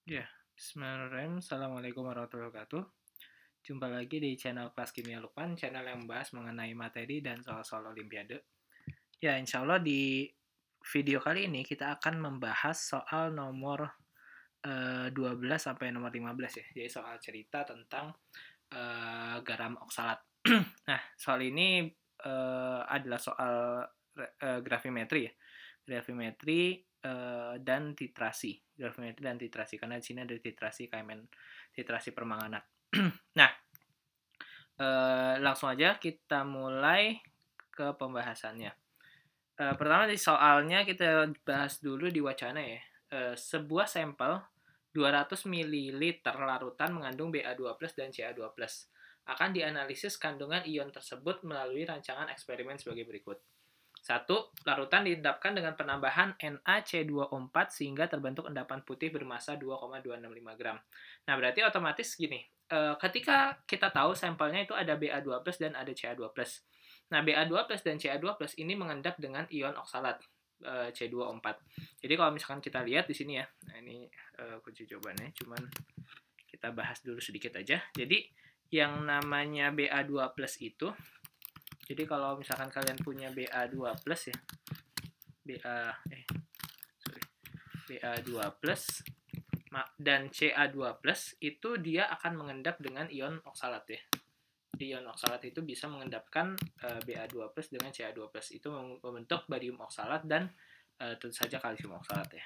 Ya, bismillahirrahmanirrahim. Assalamualaikum warahmatullahi wabarakatuh. Jumpa lagi di channel Kelas Kimia Lukman, channel yang membahas mengenai materi dan soal-soal Olimpiade. Ya, insya Allah di video kali ini kita akan membahas soal nomor 12 sampai nomor 15 ya. Jadi soal cerita tentang garam oksalat. Nah, soal ini adalah soal gravimetri ya. Gravimetri dan titrasi. Gravimetri dan titrasi karena di sini ada titrasi KMN, titrasi permanganat. Nah, langsung aja kita mulai ke pembahasannya. Pertama di soalnya kita bahas dulu di wacana ya. Sebuah sampel 200 ml larutan mengandung Ba2+ dan Ca2+ akan dianalisis kandungan ion tersebut melalui rancangan eksperimen sebagai berikut. 1. Larutan diendapkan dengan penambahan NaC2O4 sehingga terbentuk endapan putih bermasa 2,265 gram. Nah, berarti otomatis gini, ketika kita tahu sampelnya itu ada Ba2+ dan ada Ca2+. Nah, Ba2+ dan Ca2+ ini mengendap dengan ion oksalat C2O4. Jadi kalau misalkan kita lihat di sini ya, nah ini kunci jawabannya, cuman kita bahas dulu sedikit aja. Jadi yang namanya Ba2+ itu, jadi kalau misalkan kalian punya Ba2+ ya, Ba2+ dan Ca2+ itu dia akan mengendap dengan ion oksalat ya. Di ion oksalat itu bisa mengendapkan Ba2+ dengan Ca2+. Itu membentuk barium oksalat dan tentu saja kalsium oksalat ya.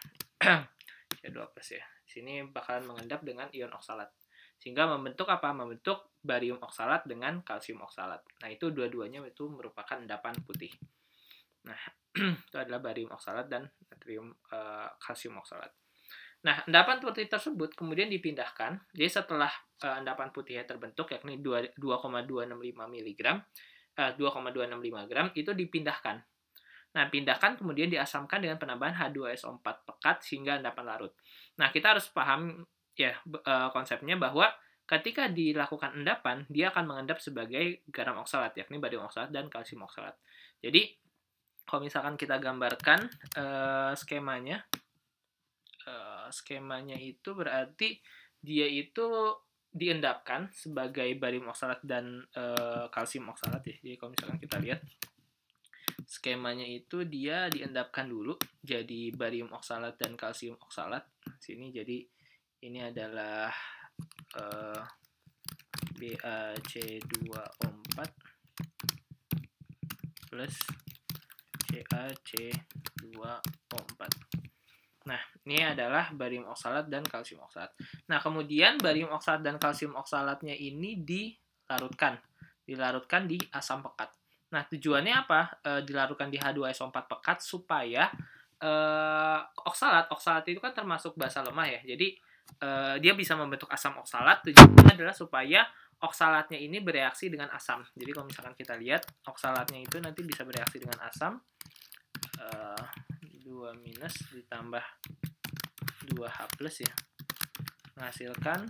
Ca2+ ya. Sini bakalan mengendap dengan ion oksalat. Sehingga membentuk apa? Membentuk barium oksalat dengan kalsium oksalat. Nah, itu dua-duanya itu merupakan endapan putih. Nah, itu adalah barium oksalat dan natrium kalsium oksalat. Nah, endapan putih tersebut kemudian dipindahkan. Jadi setelah endapan putihnya terbentuk yakni 2,265 mg, 2,265 gram itu dipindahkan. Nah, pindahkan kemudian diasamkan dengan penambahan H2SO4 pekat sehingga endapan larut. Nah, kita harus paham ya konsepnya bahwa ketika dilakukan endapan, dia akan mengendap sebagai garam oksalat, yakni barium oksalat dan kalsium oksalat. Jadi, kalau misalkan kita gambarkan skemanya, skemanya itu berarti dia itu diendapkan sebagai barium oksalat dan kalsium oksalat ya. Jadi kalau misalkan kita lihat skemanya itu dia diendapkan dulu jadi barium oksalat dan kalsium oksalat. Sini jadi ini adalah BaC2O4 plus CaC2O4. Nah, ini adalah barium oksalat dan kalsium oksalat. Nah, kemudian barium oksalat dan kalsium oksalatnya ini dilarutkan di asam pekat. Nah, tujuannya apa? Dilarutkan di H2SO4 pekat supaya oksalat itu kan termasuk basa lemah ya. Jadi dia bisa membentuk asam oksalat. Tujuannya adalah supaya oksalatnya ini bereaksi dengan asam. Jadi kalau misalkan kita lihat oksalatnya itu nanti bisa bereaksi dengan asam. 2 minus ditambah 2H plus ya, menghasilkan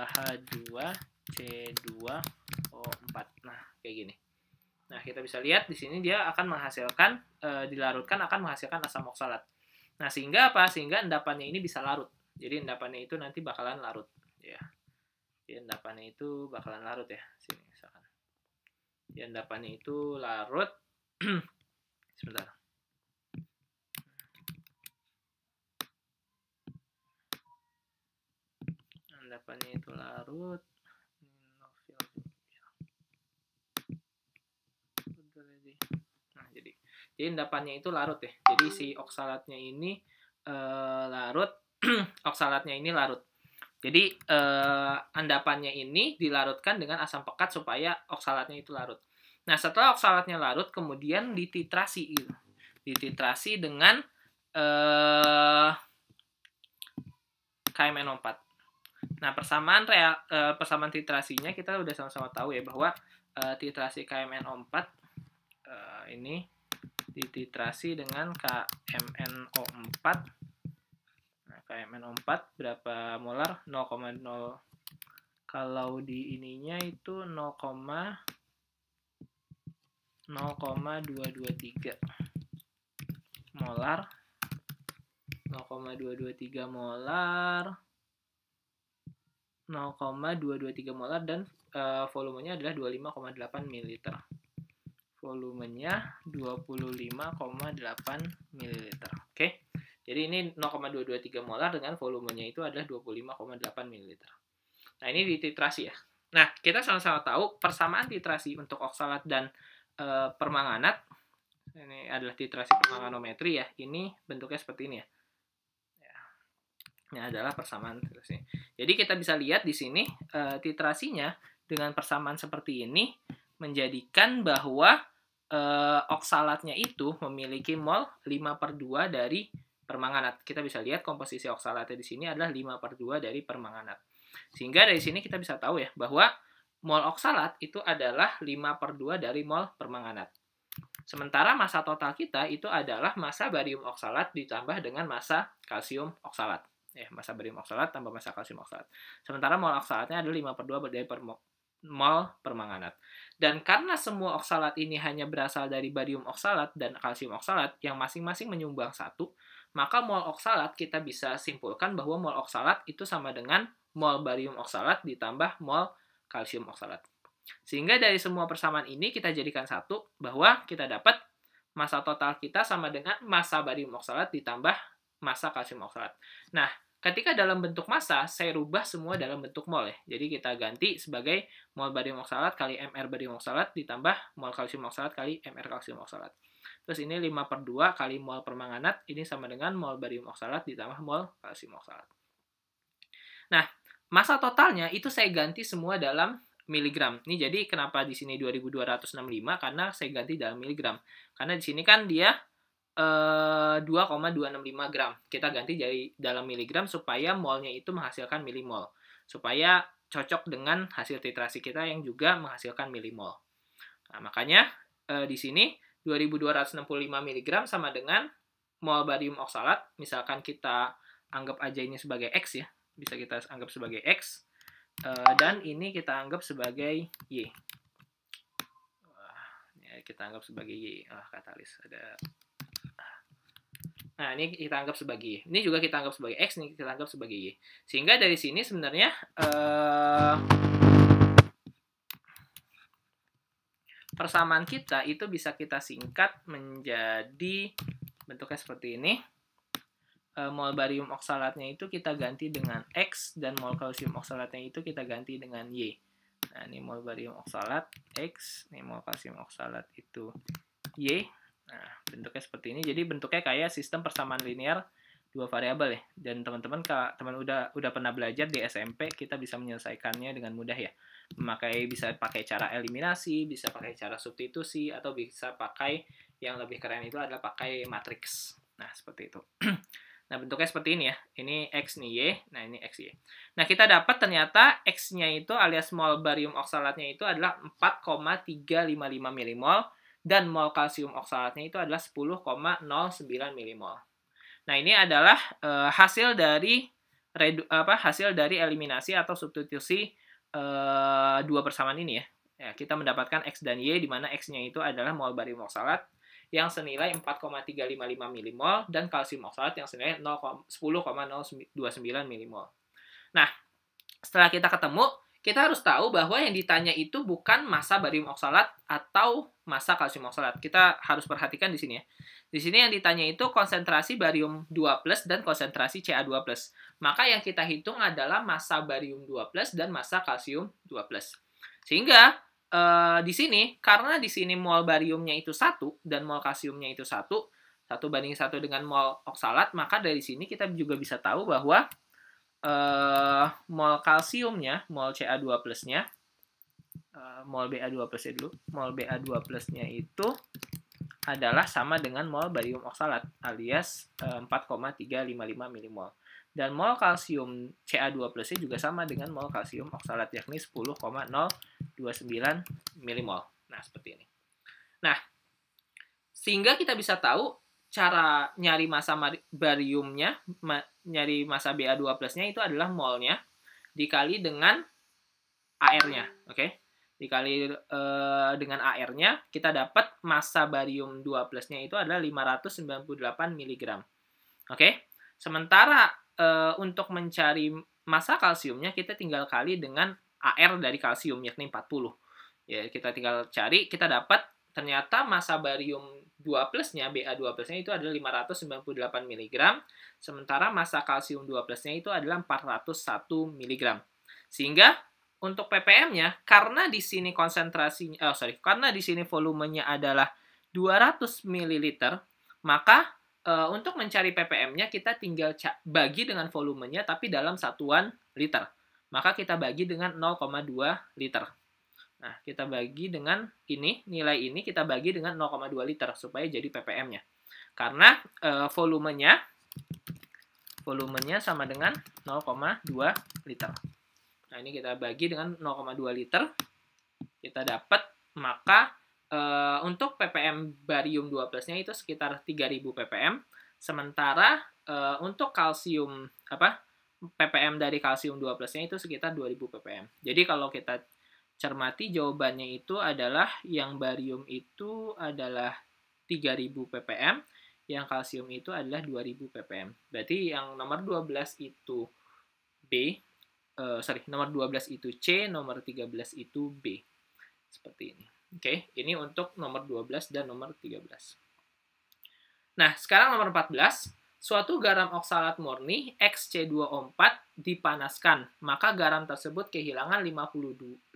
H2C2O4. Nah, kayak gini. Nah, kita bisa lihat di sini dia akan menghasilkan dilarutkan akan menghasilkan asam oksalat. Nah, sehingga apa? Sehingga endapannya ini bisa larut. Jadi endapannya itu nanti bakalan larut ya. Jadi endapannya itu bakalan larut ya. Sini misalkan. Jadi endapannya itu larut. Sebentar. Endapannya itu larut. Nah, jadi endapannya itu larut ya. Jadi si oksalatnya ini larut, oksalatnya ini larut. Jadi endapannya ini dilarutkan dengan asam pekat supaya oksalatnya itu larut. Nah, setelah oksalatnya larut, kemudian dititrasi gitu. Dititrasi dengan KMNO4. Nah, persamaan titrasinya kita udah sama-sama tahu ya bahwa titrasi KMNO4 ini dititrasi dengan KMNO4. Nah, KMNO4 berapa molar? 0,0. Kalau di ininya itu 0,223 molar 0,223 molar, 0,223 molar, dan volumenya adalah 25,8 ml. Volumenya 25,8 ml. Oke. Jadi ini 0,223 molar dengan volumenya itu adalah 25,8 ml. Nah, ini di titrasi ya. Nah, kita sama-sama tahu persamaan titrasi untuk oksalat dan permanganat. Ini adalah titrasi permanganometri ya. Ini bentuknya seperti ini ya. Ini adalah persamaan titrasi. Jadi kita bisa lihat di sini titrasinya dengan persamaan seperti ini menjadikan bahwa oksalatnya itu memiliki mol 5/2 dari permanganat. Kita bisa lihat komposisi oksalatnya di sini adalah 5/2 dari permanganat. Sehingga dari sini kita bisa tahu ya bahwa mol oksalat itu adalah 5/2 dari mol permanganat. Sementara massa total kita itu adalah massa barium oksalat ditambah dengan massa kalsium oksalat. Massa barium oksalat tambah massa kalsium oksalat. Sementara mol oksalatnya adalah 5/2 dari mol permanganat. Dan karena semua oksalat ini hanya berasal dari barium oksalat dan kalsium oksalat yang masing-masing menyumbang 1, maka mol oksalat kita bisa simpulkan bahwa mol oksalat itu sama dengan mol barium oksalat ditambah mol kalsium oksalat. Sehingga dari semua persamaan ini kita jadikan satu, bahwa kita dapat massa total kita sama dengan massa barium oksalat ditambah massa kalsium oksalat. Nah, ketika dalam bentuk massa, saya rubah semua dalam bentuk mol ya. Jadi kita ganti sebagai mol barium oksalat kali mR barium oksalat ditambah mol kalsium oksalat kali mR kalsium oksalat. Terus ini 5/2 kali mol permanganat, ini sama dengan mol barium oksalat ditambah mol kalsium oksalat. Nah, massa totalnya itu saya ganti semua dalam miligram. Ini jadi kenapa di sini 2265, karena saya ganti dalam miligram. Karena di sini kan dia 2,265 gram. Kita ganti dari dalam miligram supaya molnya itu menghasilkan milimol. Supaya cocok dengan hasil titrasi kita yang juga menghasilkan milimol. Nah, makanya di sini 2265 mg sama dengan mol barium oksalat. Misalkan kita anggap aja ini sebagai X ya. Bisa kita anggap sebagai X. Dan ini kita anggap sebagai Y. Kita anggap sebagai Y. Katalis ada. Nah, ini kita anggap sebagai Y. Ini juga kita anggap sebagai X, ini kita anggap sebagai Y. Sehingga dari sini sebenarnya persamaan kita itu bisa kita singkat menjadi bentuknya seperti ini. Mol barium oksalatnya itu kita ganti dengan X, dan mol kalsium oksalatnya itu kita ganti dengan Y. Nah, ini mol barium oksalat X, ini mol kalsium oksalat itu Y. Nah, bentuknya seperti ini. Jadi bentuknya kayak sistem persamaan linear dua variabel ya. Dan teman-teman udah pernah belajar di SMP, kita bisa menyelesaikannya dengan mudah ya. Bisa pakai cara eliminasi, bisa pakai cara substitusi, atau bisa pakai yang lebih keren itu adalah pakai matriks. Nah, seperti itu. Nah, bentuknya seperti ini ya. Ini X, nih Y. Nah, ini X, Y. Nah, kita dapat ternyata X-nya itu alias mol barium oksalatnya itu adalah 4,355 milimol. Dan mol kalsium oksalatnya itu adalah 10,09 milimol. Nah, ini adalah hasil dari eliminasi atau substitusi dua persamaan ini ya. Kita mendapatkan X dan Y, di mana X-nya itu adalah mol barium oksalat yang senilai 4,355 milimol dan kalsium oksalat yang senilai 10,029 milimol. Nah, setelah kita ketemu, kita harus tahu bahwa yang ditanya itu bukan massa barium oksalat atau massa kalsium oksalat. Kita harus perhatikan di sini ya. Di sini yang ditanya itu konsentrasi barium 2+ dan konsentrasi Ca2+. Maka yang kita hitung adalah massa barium 2+ dan massa kalsium 2+. Sehingga di sini, karena di sini mol bariumnya itu 1 dan mol kalsiumnya itu 1 banding 1 dengan mol oksalat, maka dari sini kita juga bisa tahu bahwa mol kalsiumnya, mol Ca2+-nya, mol Ba2+-nya dulu, mol Ba2+-nya itu adalah sama dengan mol barium oksalat, alias 4,355 milimol. Dan mol kalsium Ca2+-nya juga sama dengan mol kalsium oksalat, yakni 10,029 milimol. Nah, seperti ini. Nah, sehingga kita bisa tahu cara nyari massa bariumnya, nyari massa Ba2+-nya itu adalah molnya dikali dengan AR-nya, oke? Dikali dengan AR-nya, kita dapat massa barium 2+-nya itu adalah 598 mg. Oke? Sementara untuk mencari massa kalsiumnya kita tinggal kali dengan AR dari kalsium yakni 40. Ya, kita tinggal cari, kita dapat ternyata massa barium 2 plusnya, Ba2 plusnya itu adalah 598 mg, sementara massa kalsium 2 plusnya itu adalah 401 mg. Sehingga untuk ppm-nya, karena di sini konsentrasinya, karena di sini volumenya adalah 200 ml, maka untuk mencari ppm-nya kita tinggal bagi dengan volumenya tapi dalam satuan liter. Maka kita bagi dengan 0,2 liter. Nah, kita bagi dengan ini, nilai ini kita bagi dengan 0,2 liter supaya jadi ppm-nya. Karena volumenya sama dengan 0,2 liter. Nah, ini kita bagi dengan 0,2 liter. Kita dapat, maka untuk ppm barium 2 plusnya itu sekitar 3000 ppm. Sementara untuk kalsium, ppm dari kalsium 2 plusnya itu sekitar 2000 ppm. Jadi kalau kita cermati jawabannya itu adalah yang barium itu adalah 3000 ppm, yang kalsium itu adalah 2000 ppm. Berarti yang nomor 12 itu B, nomor 12 itu C, nomor 13 itu B. Seperti ini. Oke, ini untuk nomor 12 dan nomor 13. Nah, sekarang nomor 14. Suatu garam oksalat murni XC2O4 dipanaskan, maka garam tersebut kehilangan 56,52%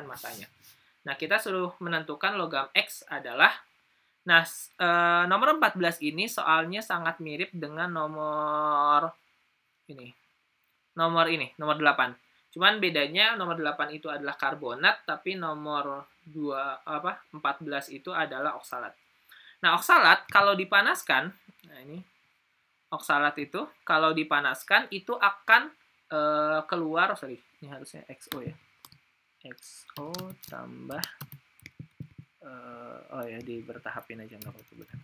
masanya. Nah, kita suruh menentukan logam X adalah, nah, nomor 14 ini soalnya sangat mirip dengan nomor 8. Cuman bedanya nomor 8 itu adalah karbonat, tapi nomor 14 itu adalah oksalat. Nah, oksalat kalau dipanaskan, nah ini oksalat itu kalau dipanaskan itu akan keluar, ini harusnya XO ya. XO tambah bertahapin aja nggak apa-apa.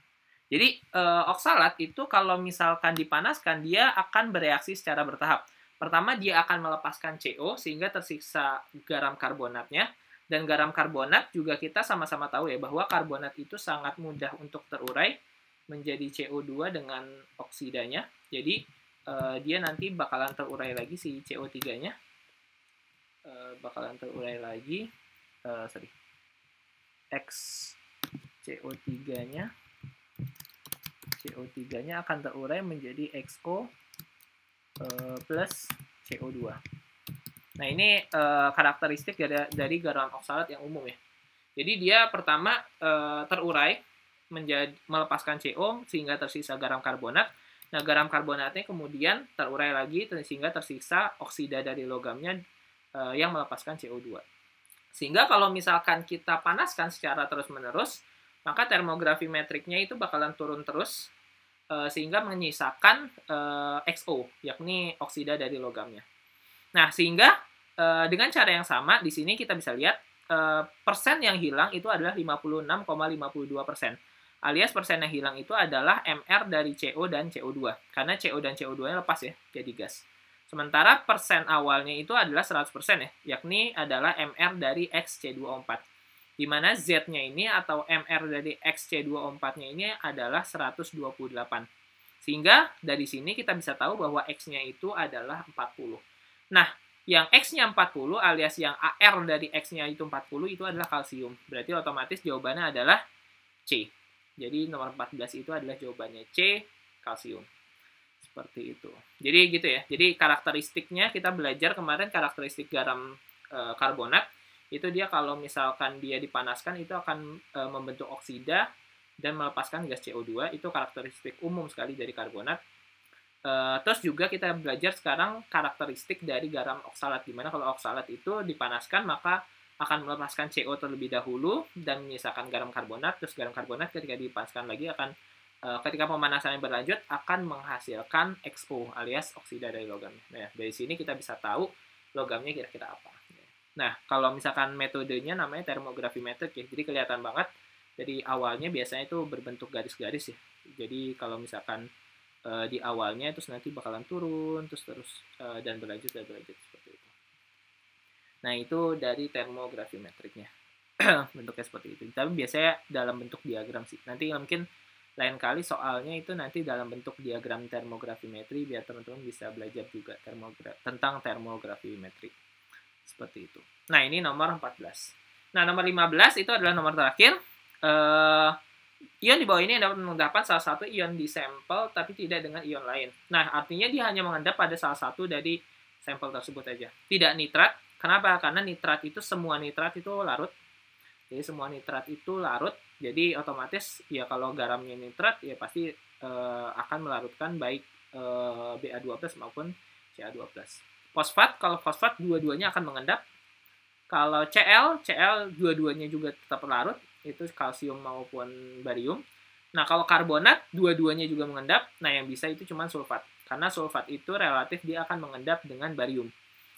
Jadi oksalat itu kalau misalkan dipanaskan dia akan bereaksi secara bertahap. Pertama dia akan melepaskan CO sehingga tersisa garam karbonatnya. Dan garam karbonat juga kita sama-sama tahu ya bahwa karbonat itu sangat mudah untuk terurai menjadi CO2 dengan oksidanya. Jadi dia nanti bakalan terurai lagi si CO3-nya. Bakalan terurai lagi X CO3-nya. CO3-nya akan terurai menjadi XO plus CO2. Nah, ini karakteristik dari garam oksalat yang umum ya. Jadi dia pertama terurai melepaskan CO sehingga tersisa garam karbonat. Nah, garam karbonatnya kemudian terurai lagi sehingga tersisa oksida dari logamnya yang melepaskan CO2. Sehingga kalau misalkan kita panaskan secara terus-menerus, maka termografimetriknya itu bakalan turun terus sehingga menyisakan XO, yakni oksida dari logamnya. Nah, sehingga dengan cara yang sama, di sini kita bisa lihat persen yang hilang itu adalah 56,52%. Alias persen yang hilang itu adalah MR dari CO dan CO2. Karena CO dan CO2-nya lepas ya, jadi gas. Sementara persen awalnya itu adalah 100% ya, yakni adalah MR dari XC2O4. Di mana Z-nya ini atau MR dari XC2O4-nya ini adalah 128. Sehingga dari sini kita bisa tahu bahwa X-nya itu adalah 40. Nah, yang X-nya 40 alias yang AR dari X-nya itu 40 itu adalah kalsium. Berarti otomatis jawabannya adalah C. Jadi nomor 14 itu adalah jawabannya C, kalsium. Seperti itu. Jadi gitu ya. Jadi karakteristiknya kita belajar kemarin karakteristik garam karbonat. Itu dia kalau misalkan dia dipanaskan itu akan membentuk oksida dan melepaskan gas CO2. Itu karakteristik umum sekali dari karbonat. Terus juga kita belajar sekarang karakteristik dari garam oksalat. Dimana kalau oksalat itu dipanaskan maka akan melepaskan CO terlebih dahulu dan menyisakan garam karbonat. Terus garam karbonat ketika dipanaskan lagi akan ketika pemanasan yang berlanjut akan menghasilkan XO alias oksida dari logamnya. Nah, dari sini kita bisa tahu logamnya kira-kira apa. Nah, kalau misalkan metodenya namanya termografimetrik ya. Jadi kelihatan banget dari awalnya biasanya itu berbentuk garis-garis ya. Jadi kalau misalkan di awalnya terus nanti bakalan turun terus dan berlanjut seperti itu. Nah, itu dari termografimetriknya. Bentuknya seperti itu. Tapi biasanya dalam bentuk diagram sih. Nanti mungkin lain kali soalnya itu nanti dalam bentuk diagram termografimetri biar teman-teman bisa belajar juga tentang termografimetri. Seperti itu. Nah, ini nomor 14. Nah, nomor 15 itu adalah nomor terakhir. Ion di bawah ini dapat mengendapkan salah satu ion di sampel tapi tidak dengan ion lain. Nah, artinya dia hanya mengendap pada salah satu dari sampel tersebut aja. Tidak nitrat. Kenapa? Karena nitrat itu, semua nitrat itu larut. Jadi semua nitrat itu larut. Jadi otomatis ya kalau garamnya nitrat ya pasti akan melarutkan baik Ba2+ maupun Ca2+. Fosfat, kalau fosfat dua-duanya akan mengendap. Kalau Cl dua-duanya juga tetap larut, itu kalsium maupun barium. Nah, kalau karbonat dua-duanya juga mengendap. Nah, yang bisa itu cuma sulfat. Karena sulfat itu relatif dia akan mengendap dengan barium.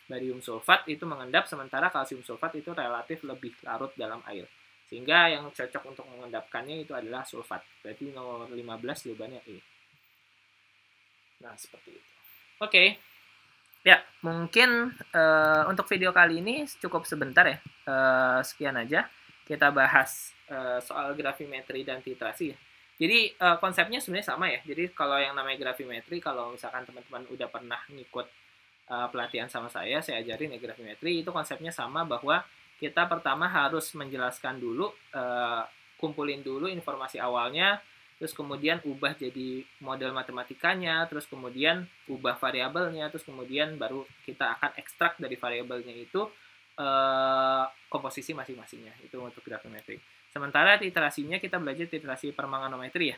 Barium sulfat itu mengendap, sementara kalsium sulfat itu relatif lebih larut dalam air. Sehingga yang cocok untuk mengendapkannya itu adalah sulfat. Berarti nomor 15 jawabannya E. Nah, seperti itu. Oke. Ya, mungkin untuk video kali ini cukup sebentar ya. Sekian aja. Kita bahas soal grafimetri dan titrasi ya. Jadi konsepnya sebenarnya sama ya. Jadi kalau yang namanya grafimetri, kalau misalkan teman-teman udah pernah ngikut pelatihan sama saya ajarin ya grafimetri, itu konsepnya sama bahwa kita pertama harus menjelaskan dulu, kumpulin dulu informasi awalnya, terus kemudian ubah jadi model matematikanya, terus kemudian ubah variabelnya, terus kemudian baru kita akan ekstrak dari variabelnya itu komposisi masing-masingnya. Itu untuk grafimetri. Sementara titrasinya kita belajar titrasi permanganometri ya.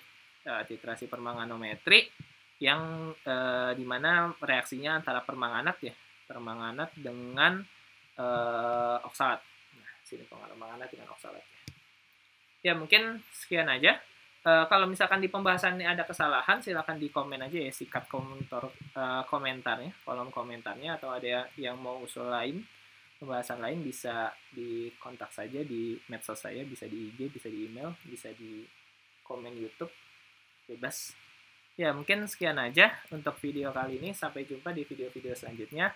Titrasi permanganometri yang dimana reaksinya antara permanganat ya, permanganat dengan oksalat. Nah, sini permanganat dengan oksalat ya. Ya, mungkin sekian aja. Kalau misalkan di pembahasannya ada kesalahan, silakan di komen aja ya, sikat komentarnya, kolom komentarnya, atau ada yang mau usul lain, pembahasan lain, bisa dikontak saja di medsos saya, bisa di IG, bisa di email, bisa di komen YouTube, bebas. Ya, mungkin sekian aja untuk video kali ini. Sampai jumpa di video-video selanjutnya.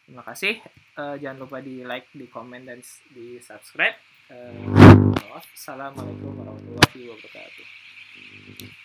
Terima kasih. Jangan lupa di like, di komen, dan di subscribe. Assalamualaikum warahmatullahi wabarakatuh.